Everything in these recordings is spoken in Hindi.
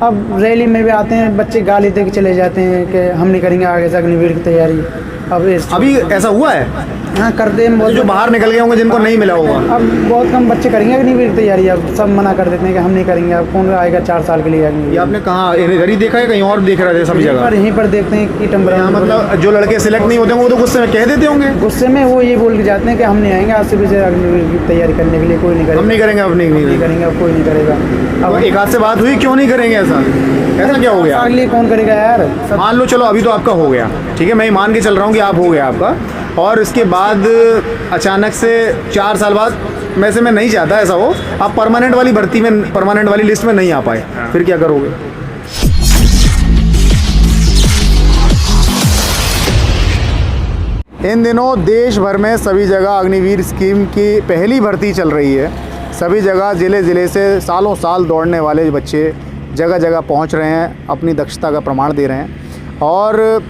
अब रैली में भी आते हैं बच्चे, गाली दे के चले जाते हैं कि हम नहीं करेंगे आगे से अग्निवीर की तैयारी। अब अभी ऐसा हुआ है? हाँ करते हैं, जो बाहर निकल गए होंगे, जिनको नहीं मिला होगा। अब बहुत कम बच्चे करेंगे अग्निवीर की तैयारी। अब सब मना कर देते हैं कि हम नहीं करेंगे। अब कौन आएगा 4 साल के लिए ये अग्निवीर? आपने कहाँ इधर ही देखा है, कहीं और देख रहे थे सब जगह? यहीं पर देखते हैं कि टम्बरा। मतलब जो लड़के सिलेक्ट नहीं होते होंगे वो तो गुस्से में कह देते होंगे। गुस्से में वो ये बोल के जाते हैं कि हम नहीं आएंगे आज से पीछे अग्निवीर की तैयारी करने के लिए, कोई नहीं करेगा। हम नहीं करेंगे, अब नहीं करेंगे, अब कोई नहीं करेगा। अब एक हाथ से बात हुई, क्यों नहीं करेंगे? ऐसा क्या हो गया? अगले कौन करेगा यार? मान लो चलो अभी तो आपका हो गया, ठीक है, मैं मान के चल रहा हूँ कि आप हो गया आपका, और इसके बाद अचानक से 4 साल बाद, वैसे मैं नहीं चाहता ऐसा हो, आप परमानेंट वाली भर्ती में, परमानेंट वाली लिस्ट में नहीं आ पाए, फिर क्या करोगे? इन दिनों देश भर में सभी जगह अग्निवीर स्कीम की पहली भर्ती चल रही है। सभी जगह ज़िले ज़िले से सालों साल दौड़ने वाले बच्चे जगह जगह पहुंच रहे हैं, अपनी दक्षता का प्रमाण दे रहे हैं। और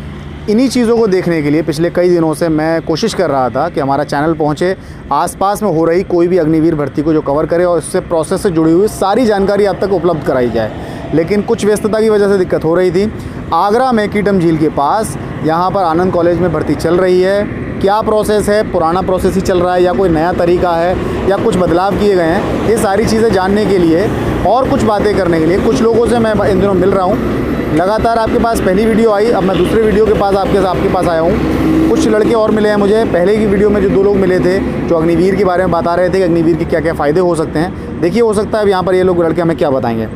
इन्हीं चीज़ों को देखने के लिए पिछले कई दिनों से मैं कोशिश कर रहा था कि हमारा चैनल पहुंचे, आसपास में हो रही कोई भी अग्निवीर भर्ती को जो कवर करे और उससे प्रोसेस से जुड़ी हुई सारी जानकारी आप तक उपलब्ध कराई जाए। लेकिन कुछ व्यस्तता की वजह से दिक्कत हो रही थी। आगरा में कीटम झील के पास यहाँ पर आनंद कॉलेज में भर्ती चल रही है। क्या प्रोसेस है, पुराना प्रोसेस ही चल रहा है या कोई नया तरीका है या कुछ बदलाव किए गए हैं, ये सारी चीज़ें जानने के लिए और कुछ बातें करने के लिए कुछ लोगों से मैं इन दिनों मिल रहा हूँ। लगातार आपके पास पहली वीडियो आई, अब मैं दूसरे वीडियो के पास आपके पास आया हूँ। कुछ लड़के और मिले हैं मुझे। पहले की वीडियो में जो 2 लोग मिले थे जो अग्निवीर के बारे में बता रहे थे कि अग्निवीर के क्या क्या फ़ायदे हो सकते हैं, देखिए हो सकता है अब यहाँ पर ये लोग लड़के हमें क्या बताएंगे।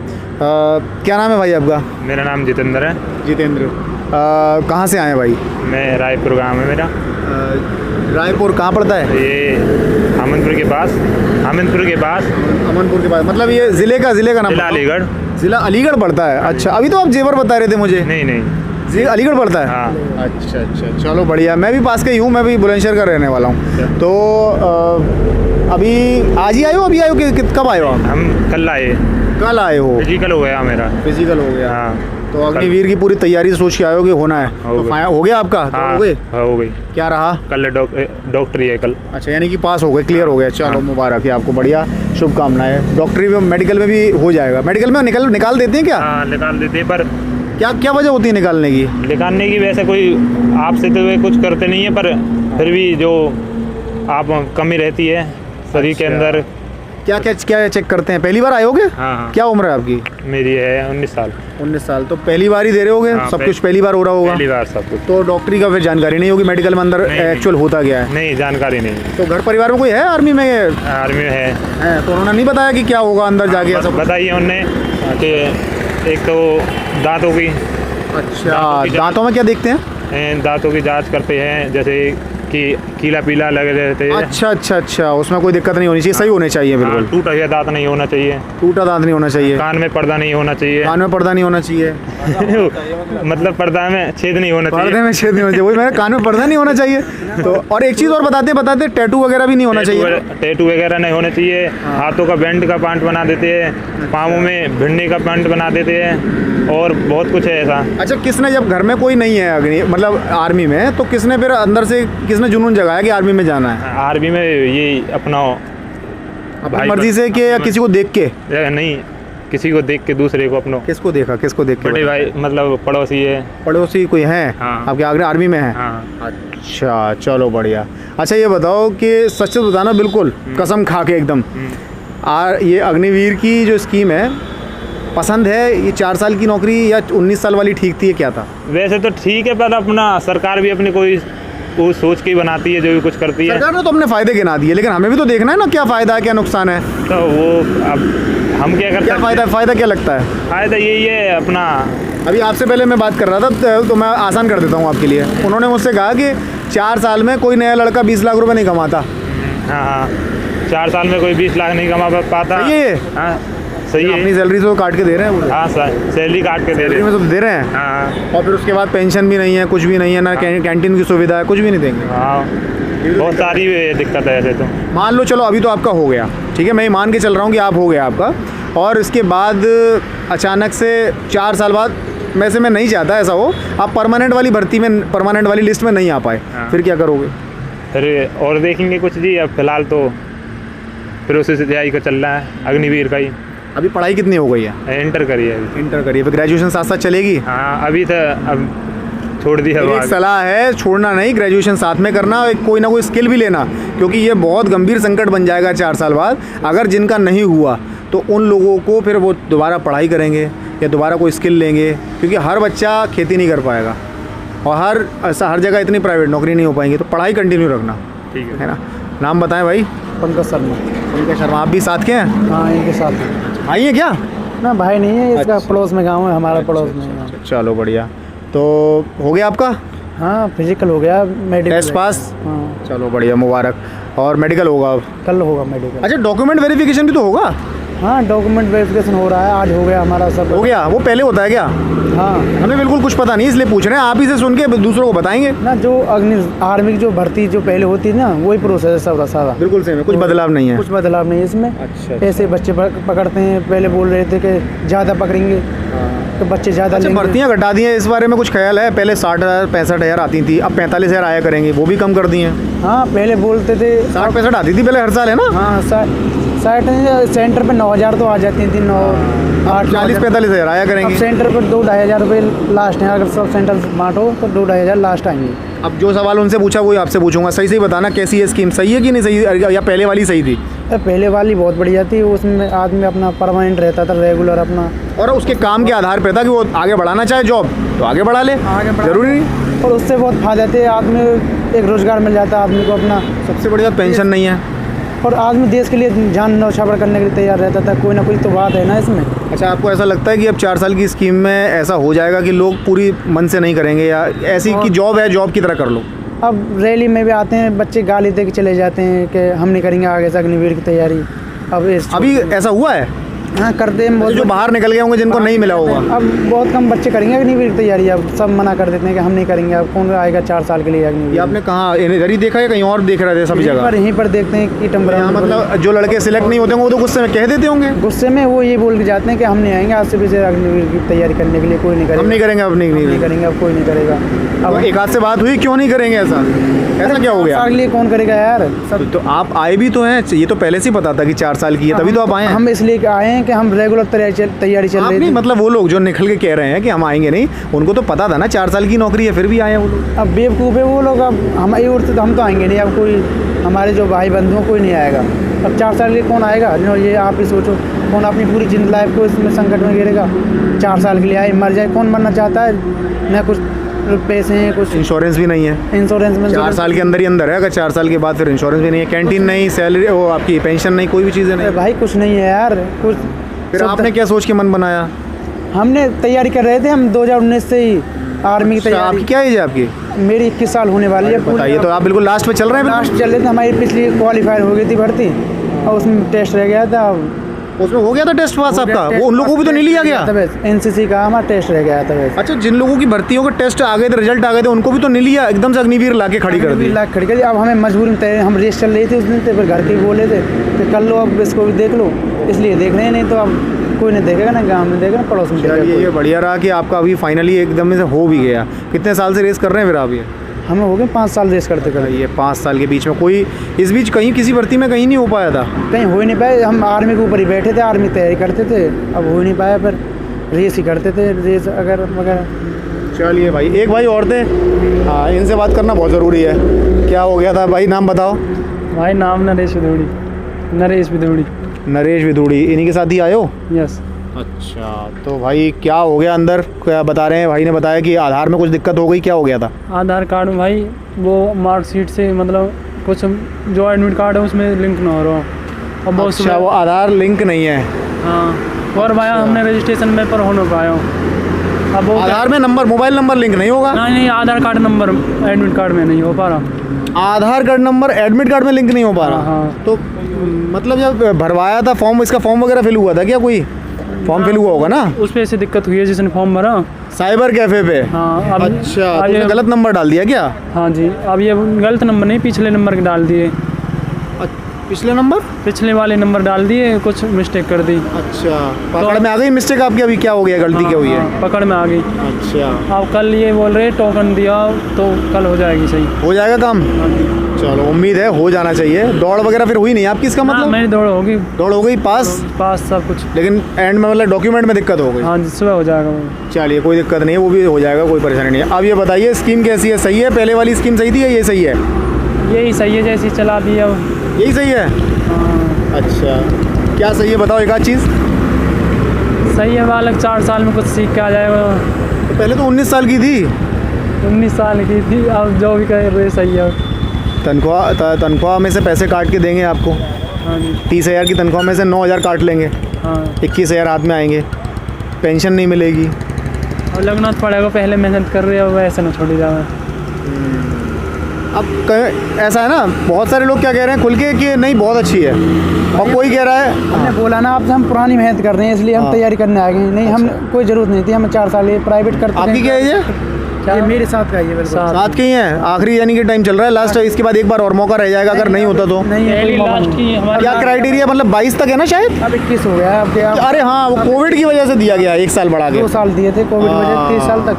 क्या नाम है भाई आपका? मेरा नाम जितेंद्र है। जितेंद्र, कहाँ से आए हैं भाई? मैं रायपुर गाँव है मेरा। रायपुर कहाँ पड़ता है? ये अमनपुर के पास। अमनपुर के पास मतलब ये ज़िले का नाम? जिला अलीगढ़। ज़िला अलीगढ़ पड़ता है। अच्छा, अभी तो आप जेवर बता रहे थे मुझे। नहीं, जी अलीगढ़ पड़ता है। हाँ। अच्छा, चलो बढ़िया। मैं भी पास का ही हूँ, मैं भी बुलंदशहर का रहने वाला हूँ। तो अभी आज ही आए हो, अभी आए हो कि कब आए हो आप? हम कल आए हो। फिजिकल हो गया मेरा। फिजिकल हो गया। हाँ। तो अग्निवीर की पूरी तैयारी सोच के आए हो कि होना है? तो हो गया आपका? हाँ, हो गई। क्या रहा? कल डॉक्टरी है कल। अच्छा, यानी कि पास हो गए, क्लियर हो गया। चलो मुबारक है आपको, बढ़िया, शुभकामनाएं। डॉक्टरी में, मेडिकल में भी हो जाएगा। मेडिकल में निकाल देते हैं क्या? हाँ, निकाल देते हैं, पर क्या वजह होती है निकालने की? वैसे कोई आपसे तो वे कुछ करते नहीं है, पर फिर भी जो आप कमी रहती है शरीर के अंदर। क्या चेक करते हैं? पहली बार आए होगे? हाँ। क्या उम्र है आपकी? मेरी है 19 साल। 19 साल, तो पहली बार ही दे रहे होगे? हाँ, सब कुछ पहली बार हो रहा होगा? पहली बार सब कुछ। तो डॉक्टरी का फिर जानकारी नहीं होगी, मेडिकल में अंदर एक्चुअल होता क्या है? नहीं, जानकारी नहीं। तो घर परिवार में कोई है आर्मी में? आर्मी में है। तो उन्होंने नहीं बताया कि क्या होगा अंदर जाके? ऐसा बताइए उन्होंने कि एक तो दांतों की। अच्छा, दांतों में क्या देखते हैं? दांतों की जांच करते हैं, जैसे कि कीला पीला लगे रहते हैं। अच्छा, उसमें कोई दिक्कत नहीं होनी चाहिए, सही होने चाहिए बिल्कुल। टूटा हुआ दांत नहीं होना चाहिए। टूटा दांत नहीं होना चाहिए। कान में पर्दा नहीं होना चाहिए। कान में पर्दा नहीं होना चाहिए। मतलब पर्दा में छेद नहीं होना चाहिए। पर्दे में छेद नहीं होना चाहिए, वही मेरे कान में पर्दा नहीं होना चाहिए। तो और एक चीज़ और बताते टैटू वगैरह भी नहीं होना चाहिए। टैटू वगैरह नहीं होना चाहिए। हाथों का बैंड का पैंट बना देते हैं, पाँवों में भिड़ने का पैंट बना देते हैं, और बहुत कुछ है ऐसा। अच्छा, किसने, जब घर में कोई नहीं है मतलब आर्मी में, तो किसने फिर अंदर से किसने जुनून जगाया कि आर्मी में जाना है? आर्मी में ये अपना अपनी मर्जी से कि या किसी को देख के? नहीं, किसी को देख के, दूसरे को अपनों। किसको देख के? बड़े भाई, मतलब पड़ोसी है। पड़ोसी कोई है? हाँ। आपके आर्मी में है? हाँ। अच्छा, चलो बढ़िया। अच्छा, ये बताओ कि सच बताना, बिल्कुल कसम खा के एकदम, ये अग्निवीर की जो स्कीम है पसंद है? ये 4 साल की नौकरी या 19 साल वाली ठीक थी, क्या था? वैसे तो ठीक है, पर अपना सरकार भी अपनी कोई वो सोच के ही बनाती है, जो भी कुछ करती है। सरकार ने तो अपने फ़ायदे गिना दिए, लेकिन हमें भी तो देखना है ना क्या फ़ायदा है, क्या नुकसान है। तो वो अब हम क्या करते हैं? फ़ायदा क्या लगता है? फ़ायदा यही है अपना। अभी आपसे पहले मैं बात कर रहा था, तो मैं आसान कर देता हूँ आपके लिए। उन्होंने मुझसे कहा कि 4 साल में कोई नया लड़का 20 लाख रुपये नहीं कमाता। हाँ, 4 साल में कोई 20 लाख नहीं कमा पाता। ये सही है। अपनी सैलरी तो काट के दे रहे हैं। हाँ सर, सैलरी काट के दे रहे हैं। तो दे रहे हैं। हाँ। और फिर उसके बाद पेंशन भी नहीं है, कुछ भी नहीं है, ना कैंटीन की सुविधा है, कुछ भी नहीं देंगे। हाँ, बहुत सारी दिक्कत है ऐसे। तो मान लो चलो अभी तो आपका हो गया, ठीक है, मैं मान के चल रहा हूँ कि आप हो गया आपका, और इसके बाद अचानक से 4 साल बाद, वैसे मैं नहीं चाहता ऐसा हो, आप परमानेंट वाली भर्ती में, परमानेंट वाली लिस्ट में नहीं आ पाए, फिर क्या करोगे? फिर और देखेंगे कुछ जी। अब फिलहाल तो प्रोसेस तैयारी का चल रहा है अग्निवीर का ही। अभी पढ़ाई कितनी हो गई है? इंटर करी है अभी। इंटर करिए, फिर ग्रेजुएशन साथ साथ चलेगी? हाँ अभी तो अब छोड़ दी है मेरी वो एक आगे। सलाह है, छोड़ना नहीं, ग्रेजुएशन साथ में करना, और कोई ना कोई स्किल भी लेना, क्योंकि ये बहुत गंभीर संकट बन जाएगा 4 साल बाद। अगर जिनका नहीं हुआ तो उन लोगों को फिर वो दोबारा पढ़ाई करेंगे या दोबारा कोई स्किल लेंगे, क्योंकि हर बच्चा खेती नहीं कर पाएगा और हर जगह इतनी प्राइवेट नौकरी नहीं हो पाएंगी। तो पढ़ाई कंटिन्यू रखना, ठीक है ना। नाम बताएं भाई। पंकज शर्मा। पंकज शर्मा, आप भी साथ के हैं? हाँ इनके साथ। आई हैं क्या? ना भाई नहीं है, इसका अच्छा। पड़ोस में गाँव है, हमारा पड़ोस में है। चलो बढ़िया। तो हो गया आपका हाँ फिजिकल हो गया, मेडिकल टेस्ट पास? हाँ चलो बढ़िया, मुबारक। और मेडिकल होगा अब? कल होगा मेडिकल। अच्छा, डॉक्यूमेंट वेरिफिकेशन भी तो होगा? हाँ डॉक्यूमेंट वेरिफिकेशन हो रहा है, आज हो गया हमारा सब। हो गया? वो पहले होता है क्या? हाँ हमें बिल्कुल कुछ पता नहीं, इसलिए पूछ रहे हैं, आप ही से सुन के दूसरों को बताएंगे। ना, जो आर्मी की जो भर्ती जो पहले होती है ना, वही प्रोसेस है सब सारा। बिल्कुल सेम है, कुछ बदलाव नहीं है। कुछ बदलाव नहीं है इसमें। अच्छा। ऐसे बच्चे पकड़ते हैं, पहले बोल रहे थे कि ज़्यादा पकड़ेंगे तो बच्चे ज़्यादा अच्छा, लेंगे। भर्तियाँ घटा दी हैं, इस बारे में कुछ ख्याल है? पहले 60,000 65,000 आती थी, अब 45,000 आया करेंगी, वो भी कम कर दी हैं। हाँ पहले बोलते थे 60-65 आती थी पहले, हर साल, है ना? हाँ 60 सेंटर पे 9,000 तो आ जाती थी, 9-8 40-45,000 आया अब करेंगी। सेंटर पर 2-2.5 हज़ार रुपये लास्ट है। अगर सब सेंटर बांटो तो 2-2.5 हज़ार लास्ट आएंगे। अब जो सवाल उनसे पूछा वही आपसे पूछूंगा, सही सही बताना, कैसी है स्कीम, सही है कि नहीं सही, या पहले वाली सही थी? पहले वाली बहुत बढ़िया थी, उसमें आदमी अपना परमानेंट रहता था, रेगुलर अपना, और उसके काम के आधार पे था कि वो आगे बढ़ाना चाहे जॉब तो आगे बढ़ा ले, जरूरी नहीं। और उससे बहुत फायदा थे आदमी, एक रोजगार मिल जाता है आदमी को अपना। सबसे बड़ी बात पेंशन नहीं है। और आदमी देश के लिए जान न्यौछावर करने के लिए तैयार रहता था, कोई ना कोई तो बात है ना इसमें। अच्छा, आपको ऐसा लगता है कि अब 4 साल की स्कीम में ऐसा हो जाएगा कि लोग पूरी मन से नहीं करेंगे, या ऐसी कि जॉब है, जॉब की तरह कर लो? अब रैली में भी आते हैं बच्चे, गाली दे के चले जाते हैं कि हम नहीं करेंगे आगे से अग्निवीर की तैयारी। अब अभी ऐसा हुआ है? हाँ करते हैं बहुत, जो बाहर निकल गए होंगे, जिनको नहीं मिला होगा। अब बहुत कम बच्चे करेंगे अग्निवीर की तैयारी, अब सब मना कर देते हैं कि हम नहीं करेंगे। अब कौन आएगा 4 साल के लिए ये अग्निवीर? आपने कहाँ इधर ही देखा है, कहीं और देख रहे थे सभी जगह? यहीं पर देखते हैं कि यहाँ मतलब जो लड़के सिलेक्ट नहीं होते होंगे वो तो गुस्से में कह देते होंगे। गुस्से में वो ये बोल के जाते हैं कि हम नहीं आएंगे आज से भी से अग्निवीर की तैयारी करने के लिए, कोई नहीं करेगा। हम नहीं करेंगे, अब नहीं करेंगे, अब कोई नहीं करेगा। अब एक हाथ से बात हुई, क्यों नहीं करेंगे? ऐसा क्या हो गया? 4 साल के लिए कौन करेगा यार? सब तो आप आए भी तो हैं, ये तो पहले से ही पता था कि 4 साल की है, तभी तो आप आए हैं। हम इसलिए आए हैं कि हम रेगुलर तैयारी चल आप रही नहीं, थी। मतलब वो लोग जो निकल के कह रहे हैं कि हम आएंगे नहीं, उनको तो पता था ना 4 साल की नौकरी है, फिर भी आए हैं वो लोग। अब बेवकूफ़ है वो लोग, अब हमारी ओर से तो हम तो आएंगे नहीं। अब कोई हमारे जो भाई बंधु हैं, कोई नहीं आएगा। अब 4 साल के लिए कौन आएगा? ये आप ही सोचो, कौन अपनी पूरी जिंदगी लाइफ को इसमें संकट में गिरेगा? 4 साल के लिए आए, मर जाए, कौन मरना चाहता है? न कुछ पैसे हैं, कुछ इंश्योरेंस भी नहीं है। इंश्योरेंस में 4 साल के अंदर ही अंदर है, अगर 4 साल के बाद फिर इंश्योरेंस भी नहीं है, कैंटीन नहीं, सैलरी, वो आपकी पेंशन नहीं, कोई भी चीज़ें नहीं। भाई कुछ नहीं है यार, कुछ। फिर सब आपने क्या सोच के मन बनाया? हमने तैयारी कर रहे थे, हम 2019 से ही आर्मी की अच्छा, तैयारी। आपकी क्या एज है आपकी? मेरी 21 साल होने वाली है। बताइए, तो आप बिल्कुल लास्ट पे चल रहे हैं। लास्ट चल रहे थे, हमारी पिछली क्वालिफाइड हो गई थी भर्ती, और उसमें टेस्ट रह गया था। उसमें हो गया था टेस्ट पास आपका? वो उन लोगों को भी तो नहीं लिया गया? एनसीसी का हमारा टेस्ट रह गया था वैसे। अच्छा, जिन लोगों की भर्तियों के टेस्ट आ गए थे, रिजल्ट आ गए थे, उनको भी तो नहीं लिया? एकदम से अग्निवीर लाके खड़ी कर दी। लाख खड़ी कर दी। अब हमें मजबूरी में हम रेस चल रही थी उस दिन, तो फिर घर के बोले थे कि कर लो, अब इसको भी देख लो, इसलिए देख रहे हैं। नहीं तो अब कोई नहीं देखेगा, ना गाँव में देखेगा, पड़ोस में देखेगा। ये बढ़िया रहा कि आपका अभी फाइनली एकदम से हो भी गया। कितने साल से रेस कर रहे हैं फिर आप? ये हमें हो गए 5 साल रेस करते करते। ये 5 साल के बीच में कोई इस बीच कहीं किसी भर्ती में कहीं नहीं हो पाया था? कहीं हो ही नहीं पाए। हम आर्मी के ऊपर ही बैठे थे, आर्मी तैयारी करते थे, अब हो ही नहीं पाया। फिर रेस ही करते थे, रेस अगर वगैरह। चलिए भाई, एक भाई और थे, हाँ, इनसे बात करना बहुत ज़रूरी है। क्या हो गया था भाई, नाम बताओ। भाई नाम नरेश विदूड़ी। नरेश विदूड़ी। नरेश विदूड़ी, इन्हीं के साथ ही आए हो? यस। अच्छा, तो भाई क्या हो गया अंदर? क्या बता रहे हैं, भाई ने बताया कि आधार में कुछ दिक्कत हो गई, क्या हो गया था? आधार कार्ड में भाई वो मार्कशीट से मतलब कुछ जो एडमिट कार्ड है उसमें लिंक ना हो रहा। अब बहुत अच्छा, वो आधार लिंक नहीं है? हाँ, और भाई हमने रजिस्ट्रेशन में पर हो ना पाया हूँ। अब वो आधार में नंबर, मोबाइल नंबर लिंक नहीं होगा? नहीं, आधार कार्ड नंबर एडमिट कार्ड में नहीं हो पा रहा। आधार कार्ड नंबर एडमिट कार्ड में लिंक नहीं हो पा रहा? हाँ। तो मतलब जब भरवाया था फॉर्म, इसका फॉर्म वगैरह फिल हुआ था क्या? कोई फॉर्म फिल हुआ होगा ना? उस पे ऐसे दिक्कत हुई है जिसने फॉर्म भरा। साइबर कैफे पे? हाँ। अब अच्छा, अब तुमने ये गलत नंबर डाल दिया क्या? हाँ जी, अब ये गलत नंबर नहीं, पिछले नंबर के डाल दिए। पिछले नंबर? पिछले वाले नंबर डाल दिए, कुछ मिस्टेक कर दी। अच्छा, पकड़ में आ गई मिस्टेक आपकी? अभी क्या हो गया, गलती क्या हुई है? हाँ, पकड़ में आ गई। अच्छा, अब कल ये बोल रहे टोकन दिया तो कल हो जाएगी सही। हो जाएगा काम? चलो उम्मीद है हो जाना चाहिए। दौड़ वगैरह फिर हुई नहीं आपकी, इसका हाँ, मतलब? मेरी दौड़ होगी, दौड़ हो गई पास, पास सब कुछ। लेकिन एंड में मतलब डॉक्यूमेंट में दिक्कत हो गई। हाँ जी, सुबह हो जाएगा वो। चलिए कोई दिक्कत नहीं है, वो भी हो जाएगा, कोई परेशानी नहीं है। अब ये बताइए स्कीम कैसी है, सही है? पहले वाली स्कीम सही थी या ये सही है? यही सही है, जैसी चला दी अब। यही सही है? हाँ, अच्छा, क्या सही है बताओ एक आध चीज़। सही है, बालक 4 साल में कुछ सीख के आ जाएगा। तो पहले तो 19 साल की थी। 19 साल की थी, अब जो भी कर रहे सही है। तनख्वाह में से पैसे काट के देंगे आपको। हाँ जी। 30,000 की तनख्वाह में से 9,000 काट लेंगे, हाँ, 21,000 हाथ में आएंगे। पेंशन नहीं मिलेगी। और लगना तो पड़ेगा, पहले मेहनत कर रहे हो, वैसे ना छोड़ी जाए। अब ऐसा है ना, बहुत सारे लोग क्या कह रहे हैं खुल के कि नहीं बहुत अच्छी है, और कोई कह रहा है हमने बोला ना आपसे, हम पुरानी मेहनत कर रहे हैं इसलिए हम तैयारी करने आ गए। नहीं, हम कोई ज़रूरत नहीं थी, हम 4 साल ये प्राइवेट करते आपकी क्या है ये मेरे साथ का ही है बिल्कुल। साथ के ही हैं, आखिरी यानी कि टाइम चल रहा है लास्ट, इसके बाद एक बार और मौका रह जाएगा अगर नहीं होता तो। नहीं है कोई मौका लास्ट की हमारी। क्या क्राइटेरिया, मतलब 22 तक है ना शायद? अब 21 हो गया है अब क्या। अरे हाँ, वो कोविड की वजह से दिया गया, 1 साल बढ़ा के। 2 साल दिए थे कोविड वजह, 30 साल तक,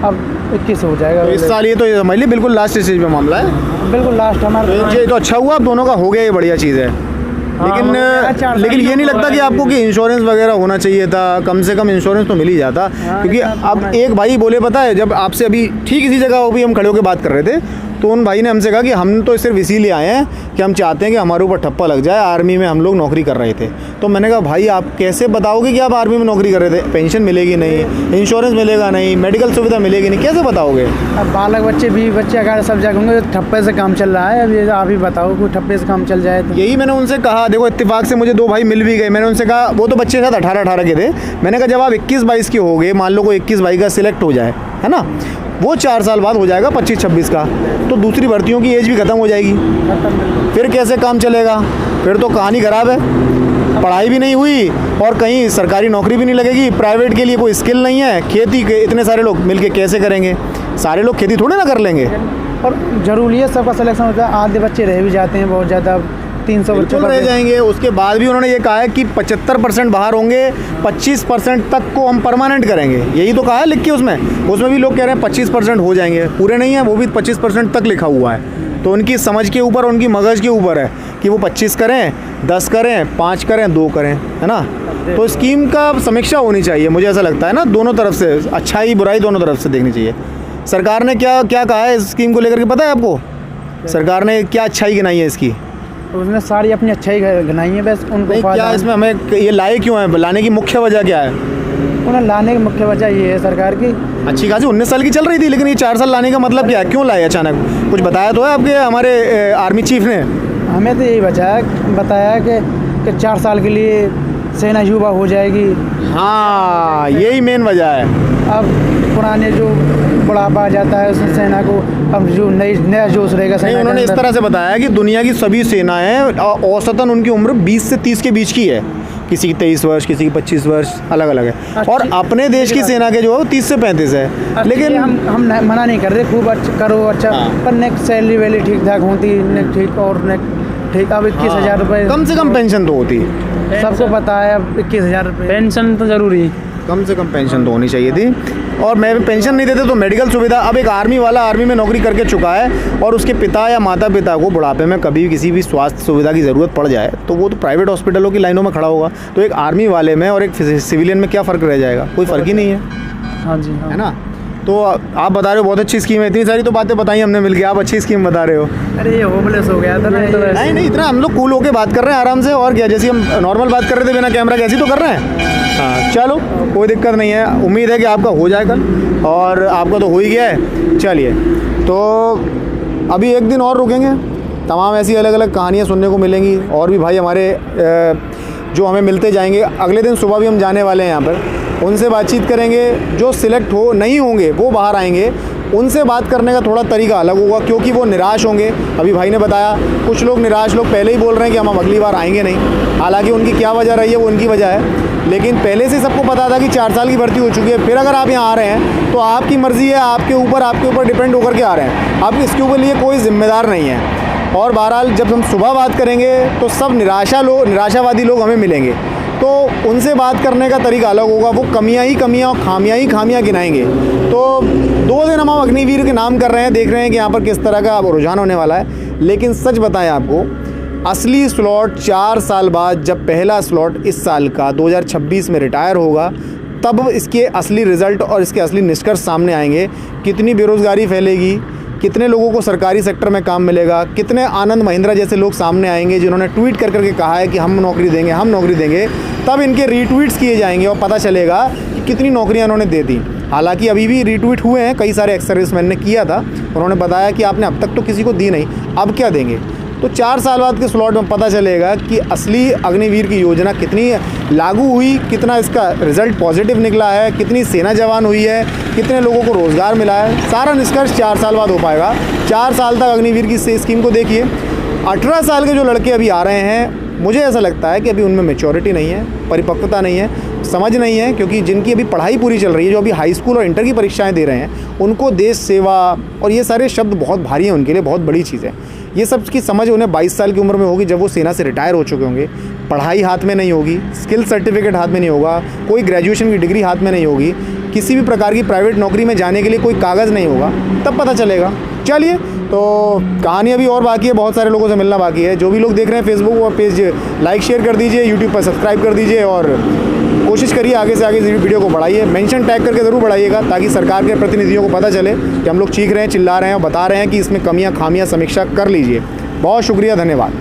अब 21 हो जाएगा। तो इस साल ये तो ये समझ लीजिए बिल्कुल लास्ट स्टेज पे मामला है। बिल्कुल लास्ट हमारा। ये तो अच्छा हुआ, अब दोनों का हो गया, ये बढ़िया चीज़ है। लेकिन ये नहीं लगता कि आपको कि इंश्योरेंस वगैरह होना चाहिए था? कम से कम इंश्योरेंस तो मिल ही जाता, क्योंकि अब एक भाई बोले पता है, जब आपसे अभी ठीक इसी जगह भी हम खड़े होकर बात कर रहे थे, तो उन भाई ने हमसे कहा कि हम तो सिर्फ इसीलिए आए हैं कि हम चाहते हैं कि हमारे ऊपर ठप्पा लग जाए, आर्मी में हम लोग नौकरी कर रहे थे। तो मैंने कहा भाई आप कैसे बताओगे कि आप आर्मी में नौकरी कर रहे थे? पेंशन मिलेगी नहीं, इंश्योरेंस मिलेगा नहीं, मेडिकल सुविधा मिलेगी नहीं, कैसे बताओगे? अब बालक बच्चे भी बच्चे अगर सब जगह होंगे, ठप्पे से काम चल रहा है। अब ये आप ही बताओ, कोई ठप्पे से काम चल जाए तो। यही मैंने उनसे कहा, देखो इत्तेफाक से मुझे 2 भाई मिल भी गए। मैंने उनसे कहा, वो तो बच्चे साथ 18-18 के थे, मैंने कहा जब आप 21-22 के हो गए, मान लो कोई 21-22 का सिलेक्ट हो जाए, है ना, वो 4 साल बाद हो जाएगा 25-26 का, तो दूसरी भर्तियों की एज भी ख़त्म हो जाएगी, फिर कैसे काम चलेगा? फिर तो कहानी ख़राब है, पढ़ाई भी नहीं हुई और कहीं सरकारी नौकरी भी नहीं लगेगी, प्राइवेट के लिए कोई स्किल नहीं है, खेती के इतने सारे लोग मिलके कैसे करेंगे? सारे लोग खेती थोड़े ना कर लेंगे। और ज़रूरी है, सबका सिलेक्शन होता है। आधे बच्चे रह भी जाते हैं बहुत ज़्यादा, 300 बच्चों बिल्कुल रह जाएंगे। उसके बाद भी उन्होंने ये कहा है कि 75% बाहर होंगे, 25% तक को हम परमानेंट करेंगे, यही तो कहा है लिख के उसमें भी लोग कह रहे हैं 25% हो जाएंगे, पूरे नहीं है, वो भी 25% तक लिखा हुआ है। तो उनकी समझ के ऊपर, उनकी मगज के ऊपर है कि वो 25 करें, 10 करें, 5 करें, 2 करें, है ना। तो स्कीम का समीक्षा होनी चाहिए, मुझे ऐसा लगता है ना, दोनों तरफ से, अच्छाई बुराई दोनों तरफ से देखनी चाहिए। सरकार ने क्या क्या कहा है इस स्कीम को लेकर के, पता है आपको? सरकार ने क्या अच्छाई गिनाई है इसकी? उसने सारी अपनी अच्छाई गिनाई है, बस उनको क्या इसमें हमें ये लाए क्यों है, लाने की मुख्य वजह क्या है? उन्हें लाने की मुख्य वजह ये है सरकार की, अच्छी खासी 19 साल की चल रही थी, लेकिन ये 4 साल लाने का मतलब क्या है, क्यों लाए अचानक? कुछ बताया तो है आपके हमारे आर्मी चीफ ने? हमें तो यही बताया कि 4 साल के लिए सेना युवा हो जाएगी। हाँ, यही मेन वजह है। अब पुराने जो बुढ़ापा आ जाता है उस सेना को, अब जो नया जोश रहेगा नहीं, सेना उन्होंने के इस अंदर। तरह से बताया कि दुनिया की सभी सेनाएं औसतन उनकी उम्र 20 से 30 के बीच की है, किसी की 23 वर्ष, किसी की 25 वर्ष, अलग अलग है। और अपने देश की सेना के जो है वो 30 से 35 है। लेकिन हम मना नहीं कर रहे, खूब अच्छा करो, अच्छा, पर नेक्स्ट सैलरी वैली ठीक ठाक होती, ठीक, और ठीक। अब 21,000 रुपये कम से कम पेंशन तो होती, सबको पता है। अब 21,000 रुपये पेंशन तो ज़रूरी, कम से कम पेंशन तो होनी चाहिए थी। और मैं पेंशन नहीं देते तो मेडिकल सुविधा, अब एक आर्मी वाला आर्मी में नौकरी करके चुका है और उसके पिता या माता पिता को बुढ़ापे में कभी किसी भी स्वास्थ्य सुविधा की ज़रूरत पड़ जाए, तो वो तो प्राइवेट हॉस्पिटलों की लाइनों में खड़ा होगा। तो एक आर्मी वाले में और एक सिविलियन में क्या फ़र्क रह जाएगा? कोई फ़र्क ही नहीं है। हाँ जी, हाँ। है ना। तो आप बता रहे हो बहुत अच्छी स्कीम है, इतनी सारी तो बातें बताई हमने मिलके, आप अच्छी स्कीम बता रहे हो। अरे ये होपलेस हो गया था ना, नहीं, इतना हम लोग कूल होके बात कर रहे हैं आराम से, और क्या, जैसे हम नॉर्मल बात कर रहे थे बिना कैमरा के, ऐसी तो कर रहे हैं। हाँ, चलो कोई दिक्कत नहीं है, उम्मीद है कि आपका हो जाए कल, और आपका तो हो ही गया है। चलिए, तो अभी एक दिन और रुकेंगे, तमाम ऐसी अलग अलग कहानियाँ सुनने को मिलेंगी, और भी भाई हमारे जो हमें मिलते जाएंगे। अगले दिन सुबह भी हम जाने वाले हैं यहाँ पर, उनसे बातचीत करेंगे। जो सिलेक्ट नहीं होंगे वो बाहर आएंगे, उनसे बात करने का थोड़ा तरीका अलग होगा, क्योंकि वो निराश होंगे। अभी भाई ने बताया कुछ लोग निराश लोग पहले ही बोल रहे हैं कि हम अगली बार आएंगे नहीं, हालांकि उनकी क्या वजह रही है वो उनकी वजह है, लेकिन पहले से सबको पता था कि 4 साल की भर्ती हो चुकी है। फिर अगर आप यहाँ आ रहे हैं तो आपकी मर्ज़ी है, आपके ऊपर डिपेंड होकर के आ रहे हैं, आप इसके ऊपर लिए कोई जिम्मेदार नहीं है। और बहरहाल जब हम सुबह बात करेंगे तो सब निराशावादी लोग हमें मिलेंगे, तो उनसे बात करने का तरीका अलग होगा। वो कमियां ही कमियां और खामियां गिनाएंगे। तो 2 दिन हम अग्निवीर के नाम कर रहे हैं, देख रहे हैं कि यहाँ पर किस तरह का रुझान होने वाला है। लेकिन सच बताएं आपको, असली स्लॉट 4 साल बाद, जब पहला स्लॉट इस साल का 2026 में रिटायर होगा, तब इसके असली रिज़ल्ट और इसके असली निष्कर्ष सामने आएंगे। कितनी बेरोज़गारी फैलेगी, कितने लोगों को सरकारी सेक्टर में काम मिलेगा, कितने आनंद महिंद्रा जैसे लोग सामने आएंगे जिन्होंने ट्वीट कर करके कहा है कि हम नौकरी देंगे, हम नौकरी देंगे, तब इनके रीट्वीट्स किए जाएंगे और पता चलेगा कि कितनी नौकरियां उन्होंने दे दी। हालांकि अभी भी रीट्वीट हुए हैं, कई सारे एक्स सर्विसमैन ने किया था, उन्होंने बताया कि आपने अब तक तो किसी को दी नहीं, अब क्या देंगे। तो 4 साल बाद के स्लॉट में पता चलेगा कि असली अग्निवीर की योजना कितनी लागू हुई, कितना इसका रिज़ल्ट पॉजिटिव निकला है, कितनी सेना जवान हुई है, कितने लोगों को रोज़गार मिला है। सारा निष्कर्ष 4 साल बाद हो पाएगा। 4 साल तक अग्निवीर की स्कीम को देखिए। 18 साल के जो लड़के अभी आ रहे हैं, मुझे ऐसा लगता है कि अभी उनमें मैच्योरिटी नहीं है, परिपक्वता नहीं है, समझ नहीं है, क्योंकि जिनकी अभी पढ़ाई पूरी चल रही है, जो अभी हाई स्कूल और इंटर की परीक्षाएं दे रहे हैं, उनको देश सेवा और ये सारे शब्द बहुत भारी हैं उनके लिए, बहुत बड़ी चीज़ है। ये सब की समझ उन्हें 22 साल की उम्र में होगी, जब वो सेना से रिटायर हो चुके होंगे। पढ़ाई हाथ में नहीं होगी, स्किल सर्टिफिकेट हाथ में नहीं होगा, कोई ग्रेजुएशन की डिग्री हाथ में नहीं होगी, किसी भी प्रकार की प्राइवेट नौकरी में जाने के लिए कोई कागज़ नहीं होगा, तब पता चलेगा। चलिए, तो कहानी अभी और बाकी है, बहुत सारे लोगों से मिलना बाकी है। जो भी लोग देख रहे हैं फेसबुक और पेज लाइक शेयर कर दीजिए, यूट्यूब पर सब्सक्राइब कर दीजिए और कोशिश करिए आगे से आगे इस वीडियो को बढ़ाइए। मेंशन टैग करके ज़रूर बढ़ाइएगा, ताकि सरकार के प्रतिनिधियों को पता चले कि हम लोग चीख रहे हैं, चिल्ला रहे हैं और बता रहे हैं कि इसमें कमियां खामियां समीक्षा कर लीजिए। बहुत शुक्रिया, धन्यवाद।